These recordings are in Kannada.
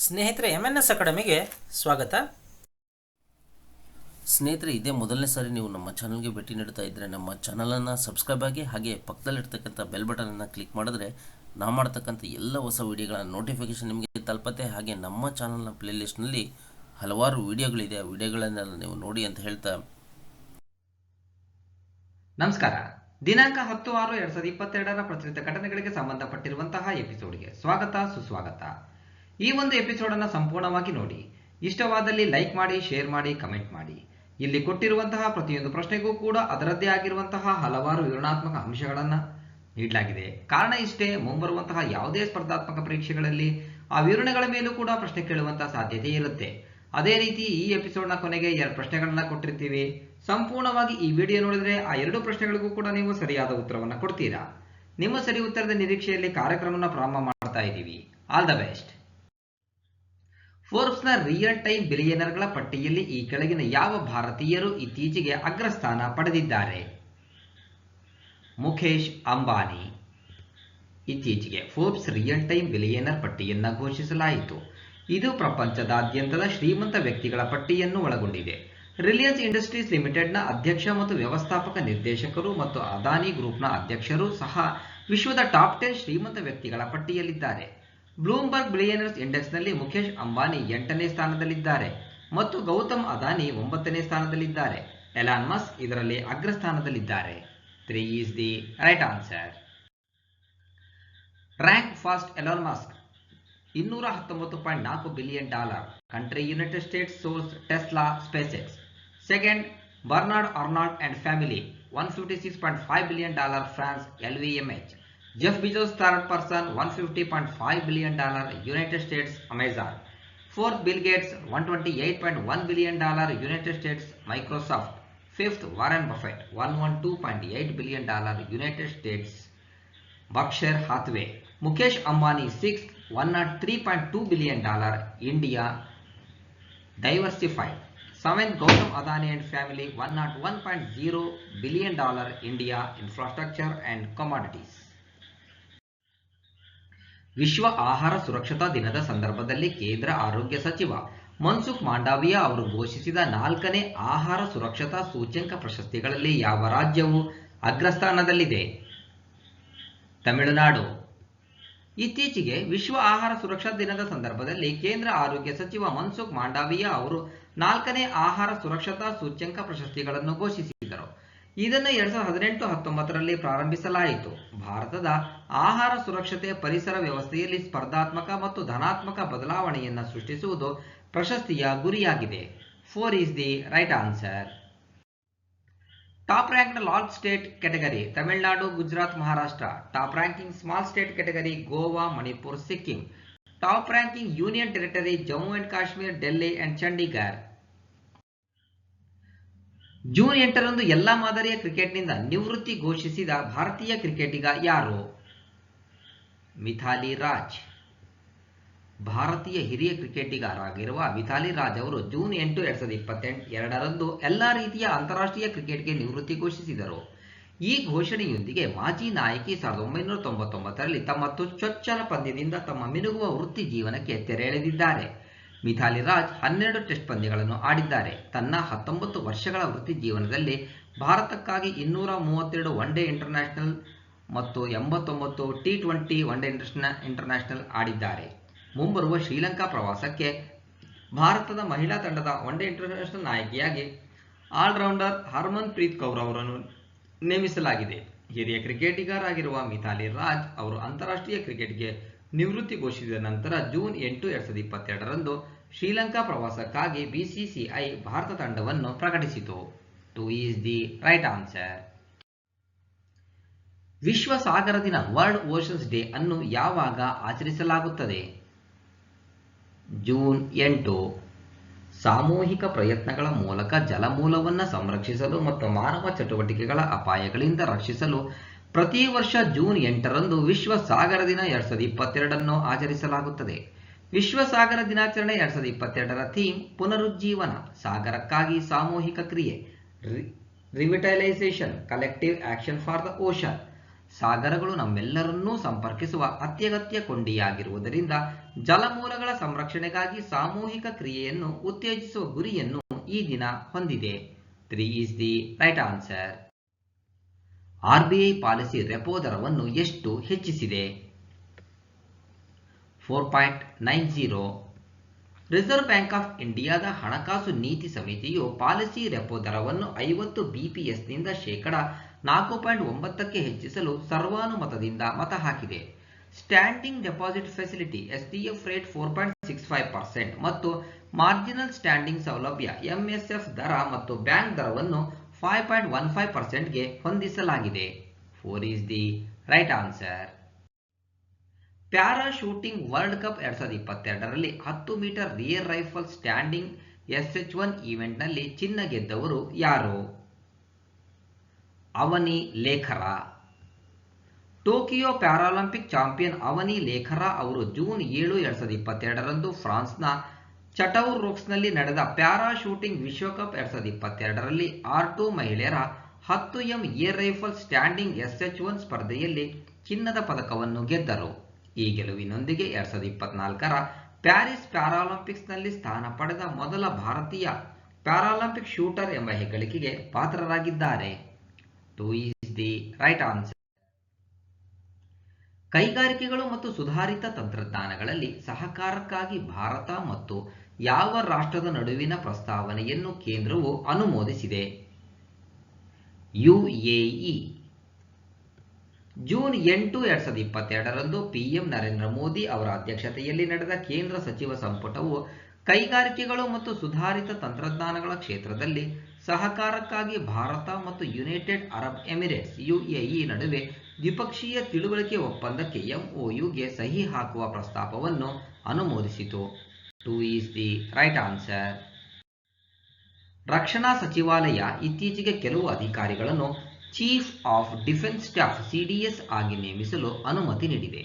ಸ್ನೇಹಿತರೆ MNS ಅಕಾಡೆಮಿಗೆ ಸ್ವಾಗತ. ಸ್ನೇಹಿತರೆ, ಇದೇ ಮೊದಲನೇ ಸಾರಿ ನೀವು ನಮ್ಮ ಚಾನಲ್ಗೆ ಭೇಟಿ ನೀಡ್ತಾ ಇದ್ದರೆ ನಮ್ಮ ಚಾನಲನ್ನು ಸಬ್ಸ್ಕ್ರೈಬ್ ಆಗಿ, ಹಾಗೆ ಪಕ್ಕದಲ್ಲಿರ್ತಕ್ಕಂಥ ಬೆಲ್ ಬಟನನ್ನು ಕ್ಲಿಕ್ ಮಾಡಿದ್ರೆ ನಾವು ಮಾಡ್ತಕ್ಕಂಥ ಎಲ್ಲ ಹೊಸ ವಿಡಿಯೋಗಳ ನೋಟಿಫಿಕೇಷನ್ ನಿಮಗೆ ತಲುಪತ್ತೆ. ಹಾಗೆ ನಮ್ಮ ಚಾನಲ್ನ ಪ್ಲೇಲಿಸ್ಟ್ನಲ್ಲಿ ಹಲವಾರು ವಿಡಿಯೋಗಳಿದೆ, ಆ ವಿಡಿಯೋಗಳನ್ನೆಲ್ಲ ನೀವು ನೋಡಿ ಅಂತ ಹೇಳ್ತಾ ನಮಸ್ಕಾರ. ದಿನಾಂಕ 10/6/2022 ಪ್ರಚಲಿತ ಘಟನೆಗಳಿಗೆ ಸಂಬಂಧಪಟ್ಟಿರುವಂತಹ ಎಪಿಸೋಡ್ಗೆ ಸ್ವಾಗತ ಸುಸ್ವಾಗತ. ಈ ಒಂದು ಎಪಿಸೋಡ್ ಅನ್ನು ಸಂಪೂರ್ಣವಾಗಿ ನೋಡಿ. ಇಷ್ಟವಾದಲ್ಲಿ ಲೈಕ್ ಮಾಡಿ, ಶೇರ್ ಮಾಡಿ, ಕಮೆಂಟ್ ಮಾಡಿ. ಇಲ್ಲಿ ಕೊಟ್ಟಿರುವಂತಹ ಪ್ರತಿಯೊಂದು ಪ್ರಶ್ನೆಗೂ ಕೂಡ ಅದರದ್ದೇ ಆಗಿರುವಂತಹ ಹಲವಾರು ವಿವರಣಾತ್ಮಕ ಅಂಶಗಳನ್ನು ನೀಡಲಾಗಿದೆ. ಕಾರಣ ಇಷ್ಟೇ, ಮುಂಬರುವಂತಹ ಯಾವುದೇ ಸ್ಪರ್ಧಾತ್ಮಕ ಪರೀಕ್ಷೆಗಳಲ್ಲಿ ಆ ವಿವರಣೆಗಳ ಮೇಲೂ ಕೂಡ ಪ್ರಶ್ನೆ ಕೇಳುವಂತಹ ಸಾಧ್ಯತೆ ಇರುತ್ತೆ. ಅದೇ ರೀತಿ ಈ ಎಪಿಸೋಡ್ನ ಕೊನೆಗೆ 2 ಪ್ರಶ್ನೆಗಳನ್ನ ಕೊಟ್ಟಿರ್ತೀವಿ. ಸಂಪೂರ್ಣವಾಗಿ ಈ ವಿಡಿಯೋ ನೋಡಿದ್ರೆ ಆ 2 ಪ್ರಶ್ನೆಗಳಿಗೂ ಕೂಡ ನೀವು ಸರಿಯಾದ ಉತ್ತರವನ್ನು ಕೊಡ್ತೀರಾ. ನಿಮ್ಮ ಸರಿ ಉತ್ತರದ ನಿರೀಕ್ಷೆಯಲ್ಲಿ ಕಾರ್ಯಕ್ರಮವನ್ನು ಪ್ರಾರಂಭ ಮಾಡ್ತಾ ಇದ್ದೀವಿ. All the best. ಫೋರ್ಬ್ಸ್ನ ರಿಯಲ್ ಟೈಮ್ ಬಿಲಿಯನರ್ಗಳ ಪಟ್ಟಿಯಲ್ಲಿ ಈ ಕೆಳಗಿನ ಯಾವ ಭಾರತೀಯರು ಇತ್ತೀಚೆಗೆ ಅಗ್ರಸ್ಥಾನ ಪಡೆದಿದ್ದಾರೆ? ಮುಖೇಶ್ ಅಂಬಾನಿ. ಇತ್ತೀಚೆಗೆ ಫೋರ್ಬ್ಸ್ ರಿಯಲ್ ಟೈಮ್ ಬಿಲಿಯನರ್ ಪಟ್ಟಿಯನ್ನು ಘೋಷಿಸಲಾಯಿತು. ಇದು ಪ್ರಪಂಚದಾದ್ಯಂತದ ಶ್ರೀಮಂತ ವ್ಯಕ್ತಿಗಳ ಪಟ್ಟಿಯನ್ನು ಒಳಗೊಂಡಿದೆ. ರಿಲಯನ್ಸ್ ಇಂಡಸ್ಟ್ರೀಸ್ ಲಿಮಿಟೆಡ್ನ ಅಧ್ಯಕ್ಷ ಮತ್ತು ವ್ಯವಸ್ಥಾಪಕ ನಿರ್ದೇಶಕರು ಮತ್ತು ಅದಾನಿ ಗ್ರೂಪ್ನ ಅಧ್ಯಕ್ಷರು ಸಹ ವಿಶ್ವದ ಟಾಪ್ 10 ಶ್ರೀಮಂತ ವ್ಯಕ್ತಿಗಳ ಪಟ್ಟಿಯಲ್ಲಿದ್ದಾರೆ. ಬ್ಲೂಮ್ಬರ್ಗ್ ಬಿಲಿಯನರ್ಸ್ ಇಂಡೆಕ್ಸ್ನಲ್ಲಿ ಮುಖೇಶ್ ಅಂಬಾನಿ 8ನೇ ಸ್ಥಾನದಲ್ಲಿದ್ದಾರೆ ಮತ್ತು ಗೌತಮ್ ಅದಾನಿ 9ನೇ ಸ್ಥಾನದಲ್ಲಿದ್ದಾರೆ. ಎಲಾನ್ ಮಸ್ಕ್ ಇದರಲ್ಲಿ ಅಗ್ರಸ್ಥಾನದಲ್ಲಿದ್ದಾರೆ. 3 is the right answer. Rank first Elon Musk $219.4 billion. Country United States, source Tesla, SpaceX. Second, Bernard Arnault and family $156.5 billion, France, LVMH. Jeff Bezos, third person, $150.5 billion, United States, Amazon. Fourth, Bill Gates, $128.1 billion, United States, Microsoft. Fifth, Warren Buffett, $112.8 billion, United States, Berkshire Hathaway. Mukesh Ambani, sixth, $103.2 billion, India, Diversified. Seventh, Gautam Adani and family, $101.0 billion, India, Infrastructure and Commodities. ವಿಶ್ವ ಆಹಾರ ಸುರಕ್ಷತಾ ದಿನದ ಸಂದರ್ಭದಲ್ಲಿ ಕೇಂದ್ರ ಆರೋಗ್ಯ ಸಚಿವ ಮನ್ಸುಖ್ ಮಾಂಡವಿಯಾ ಅವರು ಘೋಷಿಸಿದ 4ನೇ ಆಹಾರ ಸುರಕ್ಷತಾ ಸೂಚ್ಯಂಕ ಪ್ರಶಸ್ತಿಗಳಲ್ಲಿ ಯಾವ ರಾಜ್ಯವು ಅಗ್ರಸ್ಥಾನದಲ್ಲಿದೆ? ತಮಿಳುನಾಡು. ಇತ್ತೀಚೆಗೆ ವಿಶ್ವ ಆಹಾರ ಸುರಕ್ಷತಾ ದಿನದ ಸಂದರ್ಭದಲ್ಲಿ ಕೇಂದ್ರ ಆರೋಗ್ಯ ಸಚಿವ ಮನ್ಸುಖ್ ಮಾಂಡವಿಯಾ ಅವರು 4ನೇ ಆಹಾರ ಸುರಕ್ಷತಾ ಸೂಚ್ಯಂಕ ಪ್ರಶಸ್ತಿಗಳನ್ನು ಘೋಷಿಸಿದರು. ಇದನ್ನು 2018-19ರಲ್ಲಿ ಪ್ರಾರಂಭಿಸಲಾಯಿತು. ಭಾರತದ ಆಹಾರ ಸುರಕ್ಷತೆ ಪರಿಸರ ವ್ಯವಸ್ಥೆಯಲ್ಲಿ ಸ್ಪರ್ಧಾತ್ಮಕ ಮತ್ತು ಧನಾತ್ಮಕ ಬದಲಾವಣೆಯನ್ನು ಸೃಷ್ಟಿಸುವುದು ಪ್ರಶಸ್ತಿಯ ಗುರಿಯಾಗಿದೆ. 4 is the right answer. Top ranked large state category Tamil Nadu, Gujarat, Maharashtra. Top ranking small state category Goa, Manipur, Sikkim. Top ranking union territory Jammu and Kashmir, Delhi and Chandigarh. June 8ರಂದು ಎಲ್ಲಾ ಮಾದರಿಯ ಕ್ರಿಕೆಟ್ನಿಂದ ನಿವೃತ್ತಿ ಘೋಷಿಸಿದ ಭಾರತೀಯ ಕ್ರಿಕೆಟಿಗ ಯಾರು? ಮಿಥಾಲಿ ರಾಜ್. ಭಾರತೀಯ ಹಿರಿಯ ಕ್ರಿಕೆಟಿಗರಾಗಿರುವ ಮಿಥಾಲಿ ರಾಜ್ ಅವರು ಜೂನ್ 8, 2022ರಂದು ಎಲ್ಲಾ ರೀತಿಯ ಅಂತಾರಾಷ್ಟ್ರೀಯ ಕ್ರಿಕೆಟ್ಗೆ ನಿವೃತ್ತಿ ಘೋಷಿಸಿದರು. ಈ ಘೋಷಣೆಯೊಂದಿಗೆ ಮಾಜಿ ನಾಯಕಿ 1999ರಲ್ಲಿ ತಮ್ಮ ಚೊಚ್ಚಲ ಪಂದ್ಯದಿಂದ ತಮ್ಮ ಮಿನುಗುವ ವೃತ್ತಿ ಜೀವನಕ್ಕೆ ತೆರೆ ಎಳೆದಿದ್ದಾರೆ. ಮಿಥಾಲಿ ರಾಜ್ 12 ಟೆಸ್ಟ್ ಪಂದ್ಯಗಳನ್ನು ಆಡಿದ್ದಾರೆ. ತನ್ನ 19 ವರ್ಷಗಳ ವೃತ್ತಿ ಜೀವನದಲ್ಲಿ ಭಾರತಕ್ಕಾಗಿ 232 ಒನ್ ಡೇ ಇಂಟರ್ನ್ಯಾಷನಲ್ ಮತ್ತು 89 T20 ಒನ್ ಡೇ ಇಂಟರ್ನ್ಯಾಷನಲ್ ಆಡಿದ್ದಾರೆ. ಮುಂಬರುವ ಶ್ರೀಲಂಕಾ ಪ್ರವಾಸಕ್ಕೆ ಭಾರತದ ಮಹಿಳಾ ತಂಡದ ಒನ್ ಡೇ ಇಂಟರ್ನ್ಯಾಷನಲ್ ನಾಯಕಿಯಾಗಿ ಆಲ್ರೌಂಡರ್ ಹರ್ಮನ್ ಪ್ರೀತ್ ಕೌರ್ ಅವರನ್ನು ನೇಮಿಸಲಾಗಿದೆ. ಹಿರಿಯ ಕ್ರಿಕೆಟಿಗರಾಗಿರುವ ಮಿಥಾಲಿ ರಾಜ್ ಅವರು ಅಂತಾರಾಷ್ಟ್ರೀಯ ಕ್ರಿಕೆಟ್ಗೆ ನಿವೃತ್ತಿ ಘೋಷಿಸಿದ ನಂತರ ಜೂನ್ 8, 2022ರಂದು ಶ್ರೀಲಂಕಾ ಪ್ರವಾಸಕ್ಕಾಗಿ BCCI ಭಾರತ ತಂಡವನ್ನು ಪ್ರಕಟಿಸಿತು. 2 is the right answer. ವಿಶ್ವ ಸಾಗರ ದಿನ ವರ್ಲ್ಡ್ ಓಷನ್ಸ್ ಡೇ ಅನ್ನು ಯಾವಾಗ ಆಚರಿಸಲಾಗುತ್ತದೆ? ಜೂನ್ 8. ಸಾಮೂಹಿಕ ಪ್ರಯತ್ನಗಳ ಮೂಲಕ ಜಲಮೂಲವನ್ನು ಸಂರಕ್ಷಿಸಲು ಮತ್ತು ಮಾನವ ಚಟುವಟಿಕೆಗಳ ಅಪಾಯಗಳಿಂದ ರಕ್ಷಿಸಲು ಪ್ರತಿ ವರ್ಷ ಜೂನ್ 8ರಂದು ವಿಶ್ವ ಸಾಗರ ದಿನ 2022 ಆಚರಿಸಲಾಗುತ್ತದೆ. ವಿಶ್ವ ಸಾಗರ ದಿನಾಚರಣೆ 2022ರ ಥೀಮ್ ಪುನರುಜ್ಜೀವನ, ಸಾಗರಕ್ಕಾಗಿ ಸಾಮೂಹಿಕ ಕ್ರಿಯೆ, revitalisation, collective action for the ocean. ಸಾಗರಗಳು ನಮ್ಮೆಲ್ಲರನ್ನೂ ಸಂಪರ್ಕಿಸುವ ಅತ್ಯಗತ್ಯ ಕೊಂಡಿಯಾಗಿರುವುದರಿಂದ ಜಲಮೂಲಗಳ ಸಂರಕ್ಷಣೆಗಾಗಿ ಸಾಮೂಹಿಕ ಕ್ರಿಯೆಯನ್ನು ಉತ್ತೇಜಿಸುವ ಗುರಿಯನ್ನು ಈ ದಿನ ಹೊಂದಿದೆ. 3 is the right answer. RBI policy repo ದರವನ್ನು ಎಷ್ಟು ಹೆಚ್ಚಿಸಿದೆ? 4.90. ರಿಸರ್ವ್ ಬ್ಯಾಂಕ್ ಆಫ್ ಇಂಡಿಯಾದ ಹಣಕಾಸು ನೀತಿ ಸಮಿತಿಯು ಪಾಲಿಸಿ ರೆಪೋ ದರವನ್ನು 50 ಬಿಪಿಎಸ್ನಿಂದ ಶೇಕಡ 4.9ಕ್ಕೆ ಹೆಚ್ಚಿಸಲು ಸರ್ವಾನುಮತದಿಂದ ಮತ ಹಾಕಿದೆ. Standing deposit facility SDF rate 4.65% ಮತ್ತು ಮಾರ್ಜಿನಲ್ ಸ್ಟ್ಯಾಂಡಿಂಗ್ ಸೌಲಭ್ಯ ಎಂಎಸ್ಎಫ್ ದರ ಮತ್ತು ಬ್ಯಾಂಕ್ ದರವನ್ನು 5.15%ಗೆ ಹೊಂದಿಸಲಾಗಿದೆ. 4 is the right answer. Para shooting world cup 2022ರಲ್ಲಿ 10 metre rear rifle standing SH1 ಈವೆಂಟ್ನಲ್ಲಿ ಚಿನ್ನ ಗೆದ್ದವರು ಯಾರು? Avani Lekhara. Tokyo Paralympic champion Avani Lekhara ಅವರು ಜೂನ್ 7, 2022ರಂದು ಫ್ರಾನ್ಸ್ನ ಚಟೌರೋಕ್ಸ್ನಲ್ಲಿ ನಡೆದ ಪ್ಯಾರಾ ಶೂಟಿಂಗ್ ವಿಶ್ವಕಪ್ 2022ರಲ್ಲಿ R2 ಮಹಿಳೆಯರ 10m air rifle standing SH1 ಸ್ಪರ್ಧೆಯಲ್ಲಿ ಚಿನ್ನದ ಪದಕವನ್ನು ಗೆದ್ದರು. ಈ ಗೆಲುವಿನೊಂದಿಗೆ 2024ರ ಪ್ಯಾರಿಸ್ ಪ್ಯಾರಾಲಿಂಪಿಕ್ಸ್ನಲ್ಲಿ ಸ್ಥಾನ ಪಡೆದ ಮೊದಲ ಭಾರತೀಯ ಪ್ಯಾರಾಲಿಂಪಿಕ್ ಶೂಟರ್ ಎಂಬ ಹೆಗ್ಗಳಿಕೆಗೆ ಪಾತ್ರರಾಗಿದ್ದಾರೆ. 2 is the right answer. ಕೈಗಾರಿಕೆಗಳು ಮತ್ತು ಸುಧಾರಿತ ತಂತ್ರಜ್ಞಾನಗಳಲ್ಲಿ ಸಹಕಾರಕ್ಕಾಗಿ ಭಾರತ ಮತ್ತು ಯಾವ ರಾಷ್ಟ್ರದ ನಡುವಿನ ಪ್ರಸ್ತಾವನೆಯನ್ನು ಕೇಂದ್ರವು ಅನುಮೋದಿಸಿದೆ? UAE. ಜೂನ್ 8, 2022ರಂದು ಪಿಎಂ ನರೇಂದ್ರ ಮೋದಿ ಅವರ ಅಧ್ಯಕ್ಷತೆಯಲ್ಲಿ ನಡೆದ ಕೇಂದ್ರ ಸಚಿವ ಸಂಪುಟವು ಕೈಗಾರಿಕೆಗಳು ಮತ್ತು ಸುಧಾರಿತ ತಂತ್ರಜ್ಞಾನಗಳ ಕ್ಷೇತ್ರದಲ್ಲಿ ಸಹಕಾರಕ್ಕಾಗಿ ಭಾರತ ಮತ್ತು ಯುನೈಟೆಡ್ ಅರಬ್ ಎಮಿರೇಟ್ಸ್ UAE ನಡುವೆ ದ್ವಿಪಕ್ಷೀಯ ತಿಳುವಳಿಕೆ ಒಪ್ಪಂದಕ್ಕೆ MOUಗೆ ಸಹಿ ಹಾಕುವ ಪ್ರಸ್ತಾಪವನ್ನು ಅನುಮೋದಿಸಿತು. 2 is the right answer. ರಕ್ಷಣಾ ಸಚಿವಾಲಯ ಇತ್ತೀಚೆಗೆ ಕೆಲವು ಅಧಿಕಾರಿಗಳನ್ನು chief of defence staff CDS ಆಗಿ ನೇಮಿಸಲು ಅನುಮತಿ ನೀಡಿದೆ.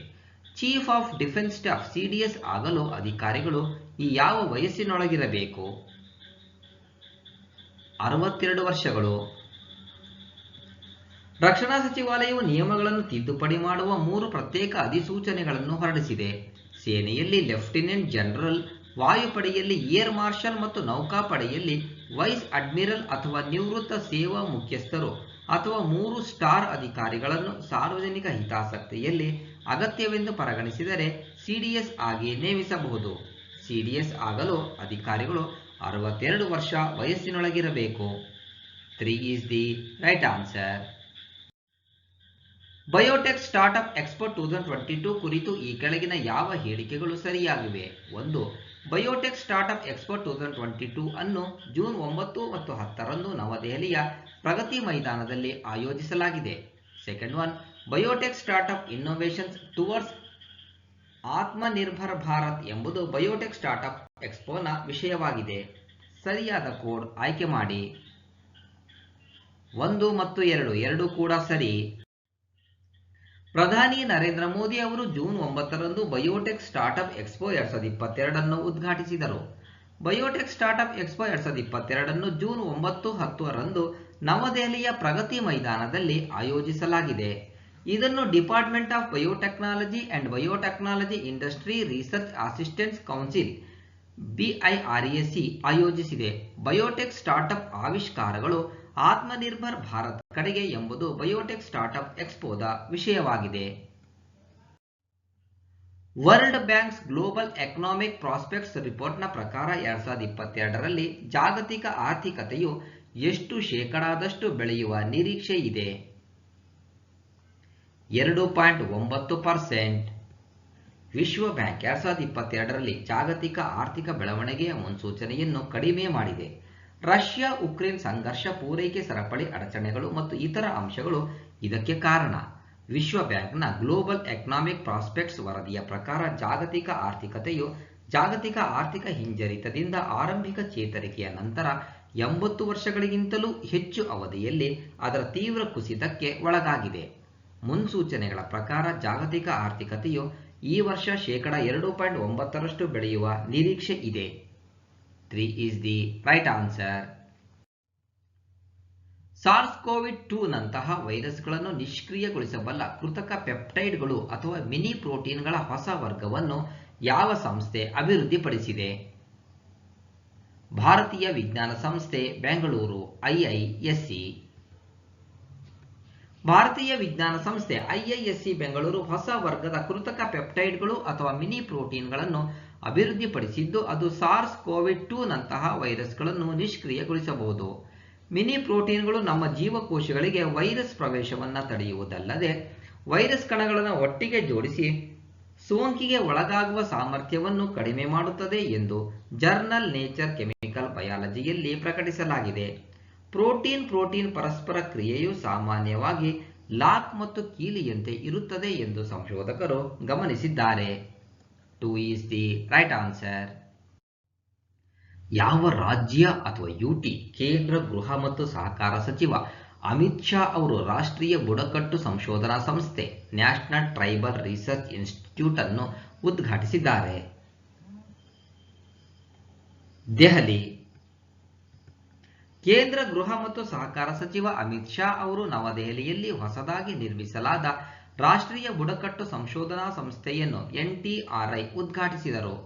Chief of defence staff CDS ಆಗಲು ಅಧಿಕಾರಿಗಳು ಈ ಯಾವ ವಯಸ್ಸಿನೊಳಗಿರಬೇಕು? 62 ವರ್ಷಗಳು. ರಕ್ಷಣಾ ಸಚಿವಾಲಯವು ನಿಯಮಗಳನ್ನು ತಿದ್ದುಪಡಿ ಮಾಡುವ 3 ಪ್ರತ್ಯೇಕ ಅಧಿಸೂಚನೆಗಳನ್ನು ಹೊರಡಿಸಿದೆ. ಸೇನೆಯಲ್ಲಿ ಲೆಫ್ಟಿನೆಂಟ್ ಜನರಲ್, ವಾಯುಪಡೆಯಲ್ಲಿ ಏರ್ ಮಾರ್ಷಲ್ ಮತ್ತು ನೌಕಾಪಡೆಯಲ್ಲಿ ವೈಸ್ ಅಡ್ಮಿರಲ್ ಅಥವಾ ನಿವೃತ್ತ ಸೇವಾ ಮುಖ್ಯಸ್ಥರು ಅಥವಾ 3 ಸ್ಟಾರ್ ಅಧಿಕಾರಿಗಳನ್ನು ಸಾರ್ವಜನಿಕ ಹಿತಾಸಕ್ತಿಯಲ್ಲಿ ಅಗತ್ಯವೆಂದು ಪರಿಗಣಿಸಿದರೆ CDS ಆಗಿ ನೇಮಿಸಬಹುದು. CDS ಆಗಲು ಅಧಿಕಾರಿಗಳು 62 ವರ್ಷ ವಯಸ್ಸಿನೊಳಗಿರಬೇಕು. 3 is the right answer. Biotech startup expo 2022 ಕುರಿತು ಈ ಕೆಳಗಿನ ಯಾವ ಹೇಳಿಕೆಗಳು ಸರಿಯಾಗಿವೆ? 1. ಬಯೋಟೆಕ್ ಸ್ಟಾರ್ಟ್ಅಪ್ ಎಕ್ಸ್ಪೋ 2022 ಅನ್ನು ಜೂನ್ 9 ಮತ್ತು 10ರಂದು ನವದೆಹಲಿಯ ಪ್ರಗತಿ ಮೈದಾನದಲ್ಲಿ ಆಯೋಜಿಸಲಾಗಿದೆ. 2. Biotech startup innovations towards Atmanirbhar Bharat ಎಂಬುದು ಬಯೋಟೆಕ್ ಸ್ಟಾರ್ಟ್ಅಪ್ ಎಕ್ಸ್ಪೋನ ವಿಷಯವಾಗಿದೆ. ಸರಿಯಾದ ಕೋಡ್ ಆಯ್ಕೆ ಮಾಡಿ. 1 ಮತ್ತು 2 ಎರಡೂ ಕೂಡ ಸರಿ. ಪ್ರಧಾನಿ ನರೇಂದ್ರ ಮೋದಿ ಅವರು ಜೂನ್ 9ರಂದು ಬಯೋಟೆಕ್ ಸ್ಟಾರ್ಟ್ಅಪ್ ಎಕ್ಸ್ಪೋ 2022 ಅನ್ನು ಉದ್ಘಾಟಿಸಿದರು. ಬಯೋಟೆಕ್ ಸ್ಟಾರ್ಟ್ಅಪ್ ಎಕ್ಸ್ಪೋ 2022 ಅನ್ನು ಜೂನ್ 9, 10ರಂದು ನವದೆಹಲಿಯ ಪ್ರಗತಿ ಮೈದಾನದಲ್ಲಿ ಆಯೋಜಿಸಲಾಗಿದೆ. ಇದನ್ನು department of biotechnology and biotechnology industry research assistance council BIRAC ಆಯೋಜಿಸಿದೆ. ಬಯೋಟೆಕ್ ಸ್ಟಾರ್ಟ್ಅಪ್ ಆವಿಷ್ಕಾರಗಳು ಆತ್ಮನಿರ್ಭರ್ ಭಾರತ್ ಕಡೆಗೆ ಎಂಬುದು ಬಯೋಟೆಕ್ ಸ್ಟಾರ್ಟ್ಅಪ್ ಎಕ್ಸ್ಪೋದ ವಿಷಯವಾಗಿದೆ. World bank's global economic prospects ರಿಪೋರ್ಟ್ನ ಪ್ರಕಾರ 2022ರಲ್ಲಿ ಜಾಗತಿಕ ಆರ್ಥಿಕತೆಯು ಎಷ್ಟು ಶೇಕಡಾದಷ್ಟು ಬೆಳೆಯುವ ನಿರೀಕ್ಷೆ ಇದೆ? 2.9%. ವಿಶ್ವ ಬ್ಯಾಂಕ್ 2022ರಲ್ಲಿ ಜಾಗತಿಕ ಆರ್ಥಿಕ ಬೆಳವಣಿಗೆಯ ಮುನ್ಸೂಚನೆಯನ್ನು ಕಡಿಮೆ ಮಾಡಿದೆ. ರಷ್ಯಾ ಉಕ್ರೇನ್ ಸಂಘರ್ಷ, ಪೂರೈಕೆ ಸರಪಳಿ ಅಡಚಣೆಗಳು ಮತ್ತು ಇತರ ಅಂಶಗಳು ಇದಕ್ಕೆ ಕಾರಣ. ವಿಶ್ವ ಬ್ಯಾಂಕ್ನ ಗ್ಲೋಬಲ್ ಎಕನಾಮಿಕ್ ಪ್ರಾಸ್ಪೆಕ್ಟ್ಸ್ ವರದಿಯ ಪ್ರಕಾರ ಜಾಗತಿಕ ಆರ್ಥಿಕತೆಯು ಜಾಗತಿಕ ಆರ್ಥಿಕ ಹಿಂಜರಿತದಿಂದ ಆರಂಭಿಕ ಚೇತರಿಕೆಯ ನಂತರ 80 ವರ್ಷಗಳಿಗಿಂತಲೂ ಹೆಚ್ಚು ಅವಧಿಯಲ್ಲಿ ಅದರ ತೀವ್ರ ಕುಸಿತಕ್ಕೆ ಒಳಗಾಗಿದೆ. ಮುನ್ಸೂಚನೆಗಳ ಪ್ರಕಾರ ಜಾಗತಿಕ ಆರ್ಥಿಕತೆಯು ಈ ವರ್ಷ ಶೇಕಡ 2.9% ಬೆಳೆಯುವ ನಿರೀಕ್ಷೆ ಇದೆ. 3 is the right answer. ಸಾರ್ಸ್-ಕೋವಿ-2 ನಂತಹ ವೈರಸ್ಗಳನ್ನು ನಿಷ್ಕ್ರಿಯಗೊಳಿಸಬಲ್ಲ ಕೃತಕ ಪೆಪ್ಟೈಡ್ಗಳು ಅಥವಾ ಮಿನಿ ಪ್ರೋಟೀನ್ಗಳ ಹೊಸ ವರ್ಗವನ್ನು ಯಾವ ಸಂಸ್ಥೆ ಅಭಿವೃದ್ಧಿಪಡಿಸಿದೆ? ಭಾರತೀಯ ವಿಜ್ಞಾನ ಸಂಸ್ಥೆ, ಬೆಂಗಳೂರು, IISc. ಭಾರತೀಯ ವಿಜ್ಞಾನ ಸಂಸ್ಥೆ IISc ಬೆಂಗಳೂರು ಹೊಸ ವರ್ಗದ ಕೃತಕ ಪೆಪ್ಟೈಡ್ಗಳು ಅಥವಾ ಮಿನಿ ಪ್ರೋಟೀನ್ಗಳನ್ನು ಅಭಿವೃದ್ಧಿಪಡಿಸಿದ್ದು, ಅದು ಸಾರ್ಸ್-ಕೋವಿ-2 ನಂತಹ ವೈರಸ್ಗಳನ್ನು ನಿಷ್ಕ್ರಿಯಗೊಳಿಸಬಹುದು. ಮಿನಿ ಪ್ರೋಟೀನ್ಗಳು ನಮ್ಮ ಜೀವಕೋಶಗಳಿಗೆ ವೈರಸ್ ಪ್ರವೇಶವನ್ನು ತಡೆಯುವುದಲ್ಲದೆ ವೈರಸ್ ಕಣಗಳನ್ನು ಒಟ್ಟಿಗೆ ಜೋಡಿಸಿ ಸೋಂಕಿಗೆ ಒಳಗಾಗುವ ಸಾಮರ್ಥ್ಯವನ್ನು ಕಡಿಮೆ ಮಾಡುತ್ತದೆ ಎಂದು ಜರ್ನಲ್ ನೇಚರ್ ಕೆಮಿಕಲ್ ಬಯಾಲಜಿಯಲ್ಲಿ ಪ್ರಕಟಿಸಲಾಗಿದೆ. ಪ್ರೋಟೀನ್ ಪರಸ್ಪರ ಕ್ರಿಯೆಯು ಸಾಮಾನ್ಯವಾಗಿ ಲಾಕ್ ಮತ್ತು ಕೀಲಿಯಂತೆ ಇರುತ್ತದೆ ಎಂದು ಸಂಶೋಧಕರು ಗಮನಿಸಿದ್ದಾರೆ. 2 is the right answer. ಯಾವ ರಾಜ್ಯ ಅಥವಾ UT ಕೇಂದ್ರ ಗೃಹ ಮತ್ತು ಸಹಕಾರ ಸಚಿವ ಅಮಿತ್ ಶಾ ಅವರು ರಾಷ್ಟ್ರೀಯ ಬುಡಕಟ್ಟು ಸಂಶೋಧನಾ ಸಂಸ್ಥೆ ನ್ಯಾಷನಲ್ ಟ್ರೈಬಲ್ ರಿಸರ್ಚ್ ಇನ್ಸ್ಟಿಟ್ಯೂಟ್ ಅನ್ನು ಉದ್ಘಾಟಿಸಿದ್ದಾರೆ? ದೆಹಲಿ. ಕೇಂದ್ರ ಗೃಹ ಮತ್ತು ಸಹಕಾರ ಸಚಿವ ಅಮಿತ್ ಶಾ ಅವರು ನವದೆಹಲಿಯಲ್ಲಿ ಹೊಸದಾಗಿ ನಿರ್ಮಿಸಲಾದ ರಾಷ್ಟ್ರೀಯ ಬುಡಕಟ್ಟು ಸಂಶೋಧನಾ ಸಂಸ್ಥೆಯನ್ನು NTRI ಉದ್ಘಾಟಿಸಿದರು.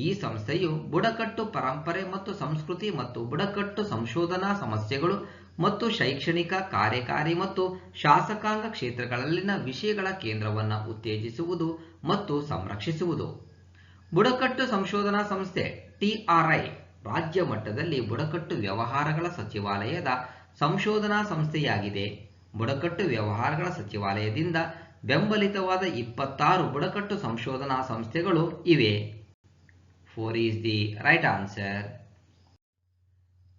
ಈ ಸಂಸ್ಥೆಯು ಬುಡಕಟ್ಟು ಪರಂಪರೆ ಮತ್ತು ಸಂಸ್ಕೃತಿ ಮತ್ತು ಬುಡಕಟ್ಟು ಸಂಶೋಧನಾ ಸಮಸ್ಯೆಗಳು ಮತ್ತು ಶೈಕ್ಷಣಿಕ, ಕಾರ್ಯಕಾರಿ ಮತ್ತು ಶಾಸಕಾಂಗ ಕ್ಷೇತ್ರಗಳಲ್ಲಿನ ವಿಷಯಗಳ ಕೇಂದ್ರವನ್ನು ಉತ್ತೇಜಿಸುವುದು ಮತ್ತು ಸಂರಕ್ಷಿಸುವುದು. ಬುಡಕಟ್ಟು ಸಂಶೋಧನಾ ಸಂಸ್ಥೆ TRI ರಾಜ್ಯ ಮಟ್ಟದಲ್ಲಿ ಬುಡಕಟ್ಟು ವ್ಯವಹಾರಗಳ ಸಚಿವಾಲಯದ ಸಂಶೋಧನಾ ಸಂಸ್ಥೆಯಾಗಿದೆ. ಬುಡಕಟ್ಟು ವ್ಯವಹಾರಗಳ ಸಚಿವಾಲಯದಿಂದ ಬೆಂಬಲಿತವಾದ 26 ಬುಡಕಟ್ಟು ಸಂಶೋಧನಾ ಸಂಸ್ಥೆಗಳು ಇವೆ. 4 is the right answer.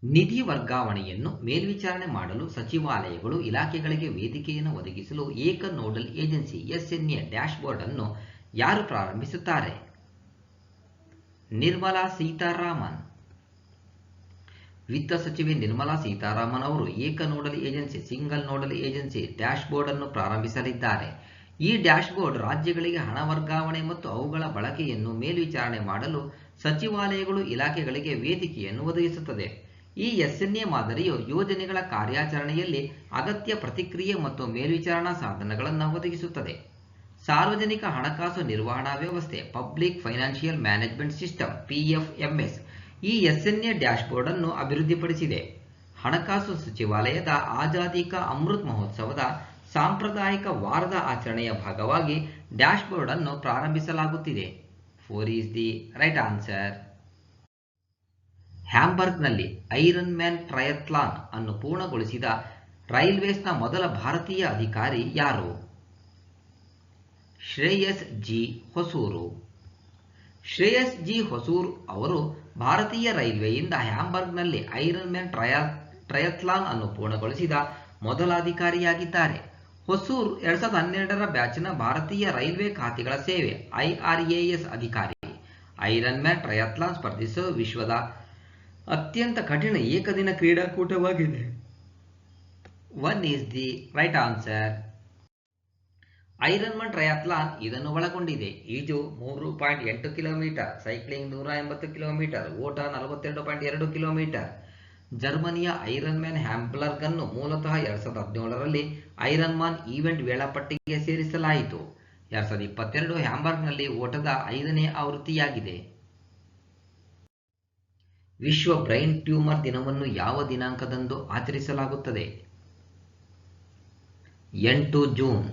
ನಿಧಿ ವರ್ಗಾವಣೆಯನ್ನು ಮೇಲ್ವಿಚಾರಣೆ ಮಾಡಲು ಸಚಿವಾಲಯಗಳು ಇಲಾಖೆಗಳಿಗೆ ವೇದಿಕೆಯನ್ನು ಒದಗಿಸಲು ಏಕ ನೋಡಲ್ ಏಜೆನ್ಸಿ SNA ಡ್ಯಾಶ್ಬೋರ್ಡ್ ಅನ್ನು ಯಾರು ಪ್ರಾರಂಭಿಸುತ್ತಾರೆ? ನಿರ್ಮಲಾ ಸೀತಾರಾಮನ್. ವಿತ್ತ ಸಚಿವೆ ನಿರ್ಮಲಾ ಸೀತಾರಾಮನ್ ಅವರು ಏಕ nodal agency single nodal agency dashboard ಅನ್ನು ಪ್ರಾರಂಭಿಸಲಿದ್ದಾರೆ. ಈ ಡ್ಯಾಶ್ಬೋರ್ಡ್ ರಾಜ್ಯಗಳಿಗೆ ಹಣ ವರ್ಗಾವಣೆ ಮತ್ತು ಅವುಗಳ ಬಳಕೆಯನ್ನು ಮೇಲ್ವಿಚಾರಣೆ ಮಾಡಲು ಸಚಿವಾಲಯಗಳು ಇಲಾಖೆಗಳಿಗೆ ವೇದಿಕೆಯನ್ನು ಒದಗಿಸುತ್ತದೆ. ಈ SNA ಮಾದರಿಯು ಯೋಜನೆಗಳ ಕಾರ್ಯಾಚರಣೆಯಲ್ಲಿ ಅಗತ್ಯ ಪ್ರತಿಕ್ರಿಯೆ ಮತ್ತು ಮೇಲ್ವಿಚಾರಣಾ ಸಾಧನಗಳನ್ನು ಒದಗಿಸುತ್ತದೆ. ಸಾರ್ವಜನಿಕ ಹಣಕಾಸು ನಿರ್ವಹಣಾ ವ್ಯವಸ್ಥೆ public financial management system PFMS ಈ SNA ಡ್ಯಾಶ್ಬೋರ್ಡ್ ಅನ್ನು ಅಭಿವೃದ್ಧಿಪಡಿಸಿದೆ. ಹಣಕಾಸು ಸಚಿವಾಲಯದ ಆಜಾದಿ ಕಾ ಅಮೃತ್ ಮಹೋತ್ಸವದ ಸಾಂಪ್ರದಾಯಿಕ ವಾರದ ಆಚರಣೆಯ ಭಾಗವಾಗಿ ಡ್ಯಾಶ್ಬೋರ್ಡ್ ಅನ್ನು ಪ್ರಾರಂಭಿಸಲಾಗುತ್ತಿದೆ. 4 is the right answer. ಹ್ಯಾಂಬರ್ಗ್ನಲ್ಲಿ ಐರನ್ ಮ್ಯಾನ್ ಟ್ರಯಥ್ಲಾನ್ ಅನ್ನು ಪೂರ್ಣಗೊಳಿಸಿದ ರೈಲ್ವೇಸ್ನ ಮೊದಲ ಭಾರತೀಯ ಅಧಿಕಾರಿ ಯಾರು? ಶ್ರೇಯಸ್ ಜಿ ಹೊಸೂರು. ಶ್ರೇಯಸ್ ಜಿ ಹೊಸೂರು ಅವರು ಭಾರತೀಯ ರೈಲ್ವೆಯಿಂದ ಹ್ಯಾಂಬರ್ಗ್ನಲ್ಲಿ ಐರನ್ ಮ್ಯಾನ್ ಟ್ರಯಥ್ಲಾನ್ ಅನ್ನು ಪೂರ್ಣಗೊಳಿಸಿದ ಮೊದಲ ಅಧಿಕಾರಿಯಾಗಿದ್ದಾರೆ. ಹೊಸೂರ್ 2012ರ ಬ್ಯಾಚ್ನ ಭಾರತೀಯ ರೈಲ್ವೆ ಖಾತೆಗಳ ಸೇವೆ IRAS ಅಧಿಕಾರಿ. ಐರನ್ ಮ್ಯಾನ್ ಟ್ರಯಥ್ಲಾನ್ ಸ್ಪರ್ಧಿಸುವ ವಿಶ್ವದ ಅತ್ಯಂತ ಕಠಿಣ ಏಕದಿನ ಕ್ರೀಡಾಕೂಟವಾಗಿದೆ. 1 is the right answer. Iron man triathlon ಇದನ್ನು ಒಳಗೊಂಡಿದೆ. ಈಜು 3.8 ಕಿಲೋಮೀಟರ್, ಸೈಕ್ಲಿಂಗ್ 180 ಕಿಲೋಮೀಟರ್, ಓಟ 42.2 ಕಿಲೋಮೀಟರ್. ಜರ್ಮನಿಯ ಐರನ್ ಮ್ಯಾನ್ ಹ್ಯಾಂಬರ್ಗ್ ಅನ್ನು ಮೂಲತಃ 2017ರಲ್ಲಿ ಐರನ್ ಮ್ಯಾನ್ ಈವೆಂಟ್ ವೇಳಾಪಟ್ಟಿಗೆ ಸೇರಿಸಲಾಯಿತು. 2022 ಹ್ಯಾಂಬರ್ಗ್ನಲ್ಲಿ ಓಟದ 5ನೇ ಆವೃತ್ತಿಯಾಗಿದೆ. ವಿಶ್ವ ಬ್ರೈನ್ ಟ್ಯೂಮರ್ ದಿನವನ್ನು ಯಾವ ದಿನಾಂಕದಂದು ಆಚರಿಸಲಾಗುತ್ತದೆ? 8 ಜೂನ್.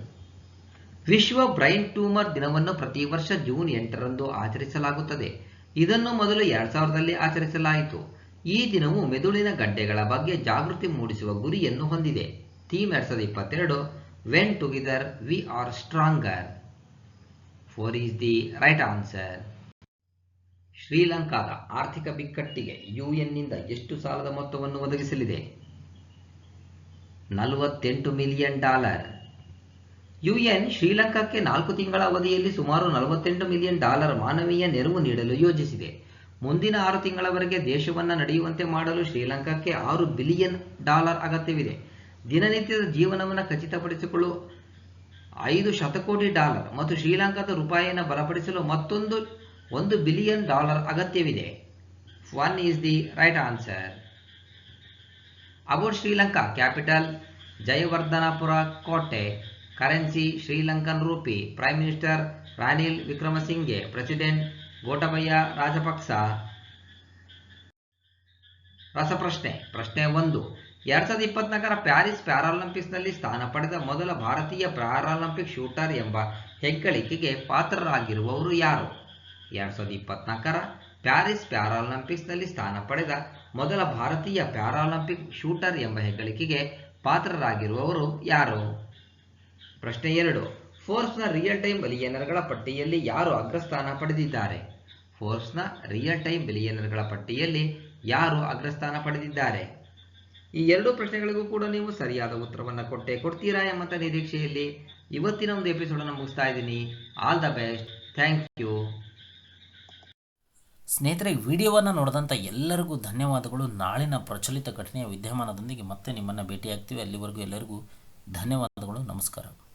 ವಿಶ್ವ ಬ್ರೈನ್ ಟ್ಯೂಮರ್ ದಿನವನ್ನು ಪ್ರತಿ ವರ್ಷ ಜೂನ್ 8ರಂದು ಆಚರಿಸಲಾಗುತ್ತದೆ. ಇದನ್ನು ಮೊದಲು 2000ರಲ್ಲಿ ಆಚರಿಸಲಾಯಿತು. ಈ ದಿನವು ಮೆದುಳಿನ ಗಡ್ಡೆಗಳ ಬಗ್ಗೆ ಜಾಗೃತಿ ಮೂಡಿಸುವ ಗುರಿಯನ್ನು ಹೊಂದಿದೆ. Theme 2022 when together we are stronger. 4 is the right answer. ಶ್ರೀಲಂಕಾದ ಆರ್ಥಿಕ ಬಿಕ್ಕಟ್ಟಿಗೆ UN ನಿಂದ ಎಷ್ಟು ಸಾಲದ ಮೊತ್ತವನ್ನು ಒದಗಿಸಲಿದೆ? $48 ಮಿಲಿಯನ್. UN ಶ್ರೀಲಂಕಾಕ್ಕೆ 4 ತಿಂಗಳ ಅವಧಿಯಲ್ಲಿ ಸುಮಾರು $48 ಮಿಲಿಯನ್ ಮಾನವೀಯ ನೆರವು ನೀಡಲು ಯೋಜಿಸಿದೆ. ಮುಂದಿನ 6 ತಿಂಗಳವರೆಗೆ ದೇಶವನ್ನು ನಡೆಯುವಂತೆ ಮಾಡಲು ಶ್ರೀಲಂಕಾಕ್ಕೆ $6 ಬಿಲಿಯನ್ ಅಗತ್ಯವಿದೆ. ದಿನನಿತ್ಯದ ಜೀವನವನ್ನು ಖಚಿತಪಡಿಸಿಕೊಳ್ಳಲು $5 ಶತಕೋಟಿ ಮತ್ತು ಶ್ರೀಲಂಕಾದ ರೂಪಾಯಿಯನ್ನು ಬಲಪಡಿಸಲು ಮತ್ತೊಂದು $1 ಬಿಲಿಯನ್ ಅಗತ್ಯವಿದೆ. 1 is the right answer. About Sri Lanka capital Jayawardenepura Kotte, currency Sri Lankan rupee, prime minister Ranil Wickremesinghe, president Gotabaya Rajapaksa. ರಸಪ್ರಶ್ನೆ ಪ್ರಶ್ನೆ 1. 2024 ಪ್ಯಾರಿಸ್ ಪ್ಯಾರಾಲಿಂಪಿಕ್ಸ್ನಲ್ಲಿ ಸ್ಥಾನ ಪಡೆದ ಮೊದಲ ಭಾರತೀಯ ಪ್ಯಾರಾಲಿಂಪಿಕ್ ಶೂಟರ್ ಎಂಬ ಹೆಗ್ಗಳಿಕೆಗೆ ಪಾತ್ರರಾಗಿರುವವರು ಯಾರು? 2024 ಪ್ಯಾರಿಸ್ ಪ್ಯಾರಾಲಿಂಪಿಕ್ಸ್ನಲ್ಲಿ ಸ್ಥಾನ ಪಡೆದ ಮೊದಲ ಭಾರತೀಯ ಪ್ಯಾರಾಲಿಂಪಿಕ್ ಶೂಟರ್ ಎಂಬ ಹೆಗ್ಗಳಿಕೆಗೆ ಪಾತ್ರರಾಗಿರುವವರು ಯಾರು? ಪ್ರಶ್ನೆ 2. ಫೋರ್ಬ್ಸ್ನ ರಿಯಲ್ ಟೈಮ್ ಬಿಲಿಯನರ್ಗಳ ಪಟ್ಟಿಯಲ್ಲಿ ಯಾರು ಅಗ್ರಸ್ಥಾನ ಪಡೆದಿದ್ದಾರೆ? ಫೋರ್ಬ್ಸ್ನ ರಿಯಲ್ ಟೈಮ್ ಬಿಲಿಯನರ್ಗಳ ಪಟ್ಟಿಯಲ್ಲಿ ಯಾರು ಅಗ್ರಸ್ಥಾನ ಪಡೆದಿದ್ದಾರೆ? ಈ ಎರಡು ಪ್ರಶ್ನೆಗಳಿಗೂ ಕೂಡ ನೀವು ಸರಿಯಾದ ಉತ್ತರವನ್ನು ಕೊಡ್ತೀರಾ ಎಂಬ ನಿರೀಕ್ಷೆಯಲ್ಲಿ ಇವತ್ತಿನ ಒಂದು ಎಪಿಸೋಡನ್ನು ಮುಗಿಸ್ತಾ ಇದ್ದೀನಿ. All the best. Thank you. ಸ್ನೇಹಿತರೆ, ವಿಡಿಯೋವನ್ನು ನೋಡಿದಂಥ ಎಲ್ಲರಿಗೂ ಧನ್ಯವಾದಗಳು. ನಾಳಿನ ಪ್ರಚಲಿತ ಘಟನೆಯ ವಿದ್ಯಮಾನದೊಂದಿಗೆ ಮತ್ತೆ ನಿಮ್ಮನ್ನು ಭೇಟಿಯಾಗ್ತೀವಿ. ಅಲ್ಲಿವರೆಗೂ ಎಲ್ಲರಿಗೂ ಧನ್ಯವಾದಗಳು. ನಮಸ್ಕಾರ.